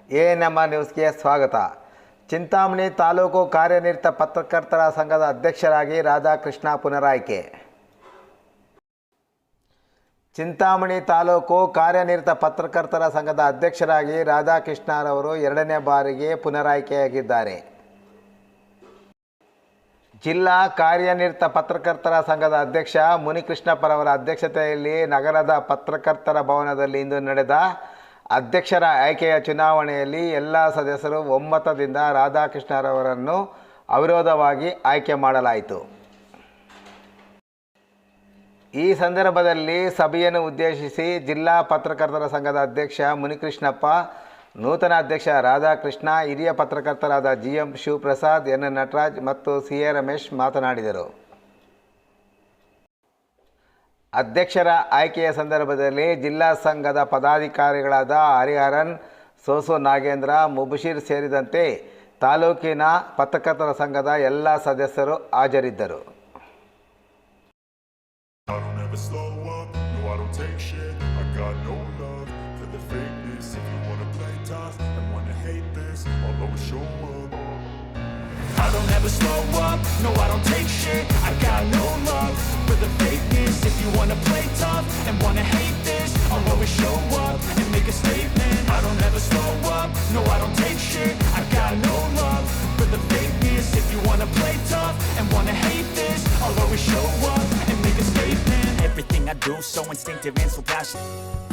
ANM ನ್ಯೂಸ್ಗೆ ಸ್ವಾಗತ. ಚಿಂತಾಮಣಿ ತಾಲೂಕು ಕಾರ್ಯನಿರತ ಪತ್ರಕರ್ತರ ಸಂಘದ ಅಧ್ಯಕ್ಷರಾಗಿ ರಾಧಾಕೃಷ್ಣ ಪುನರಾಯ್ಕೆ. ಚಿಂತಾಮಣಿ ತಾಲೂಕು ಕಾರ್ಯನಿರತ ಪತ್ರಕರ್ತರ ಸಂಘದ ಅಧ್ಯಕ್ಷರಾಗಿ ರಾಧಾಕೃಷ್ಣರವರು 2ನೇ ಬಾರಿಗೆ ಪುನರಾಯ್ಕೆಯಾಗಿದ್ದಾರೆ. ಜಿಲ್ಲಾ ಕಾರ್ಯನಿರತ ಪತ್ರಕರ್ತರ ಸಂಘದ ಅಧ್ಯಕ್ಷ ಮುನಿಕೃಷ್ಣಪ್ಪರವರ ಅಧ್ಯಕ್ಷತೆಯಲ್ಲಿ ನಗರದ ಪತ್ರಕರ್ತರ ಭವನದಲ್ಲಿ ಇಂದು ನಡೆದ ಅಧ್ಯಕ್ಷರ ಆಯ್ಕೆಯ ಚುನಾವಣೆಯಲ್ಲಿ ಎಲ್ಲ ಸದಸ್ಯರು ಒಮ್ಮತದಿಂದ ರಾಧಾಕೃಷ್ಣರವರನ್ನು ಅವಿರೋಧವಾಗಿ ಆಯ್ಕೆ ಮಾಡಲಾಯಿತು. ಈ ಸಂದರ್ಭದಲ್ಲಿ ಸಭೆಯನ್ನು ಉದ್ದೇಶಿಸಿ ಜಿಲ್ಲಾ ಪತ್ರಕರ್ತರ ಸಂಘದ ಅಧ್ಯಕ್ಷ ಮುನಿಕೃಷ್ಣಪ್ಪ, ನೂತನ ಅಧ್ಯಕ್ಷ ರಾಧಾಕೃಷ್ಣ, ಹಿರಿಯ ಪತ್ರಕರ್ತರಾದ GM ಶಿವಪ್ರಸಾದ್, N ನಟರಾಜ್ ಮತ್ತು CA ರಮೇಶ್ ಮಾತನಾಡಿದರು. ಅಧ್ಯಕ್ಷರ ಆಯ್ಕೆಯ ಸಂದರ್ಭದಲ್ಲಿ ಜಿಲ್ಲಾ ಸಂಘದ ಪದಾಧಿಕಾರಿಗಳಾದ ಹರಿಹರನ್, ಸೋಸು ನಾಗೇಂದ್ರ, ಮುಬಶೀರ್ ಸೇರಿದಂತೆ ತಾಲೂಕಿನ ಪತ್ರಕರ್ತರ ಸಂಘದ ಎಲ್ಲ ಸದಸ್ಯರು ಹಾಜರಿದ್ದರು. I don't ever slow up, no I don't take shit. I got no love for the fakeness. If you wanna play tough and wanna hate this, I'll always show up and make a statement. I don't ever slow up, no I don't take shit. I got no love for the fakeness. If you wanna play tough and wanna hate this, I'll always show up and make a statement. Everything I do so instinctive and so passionate.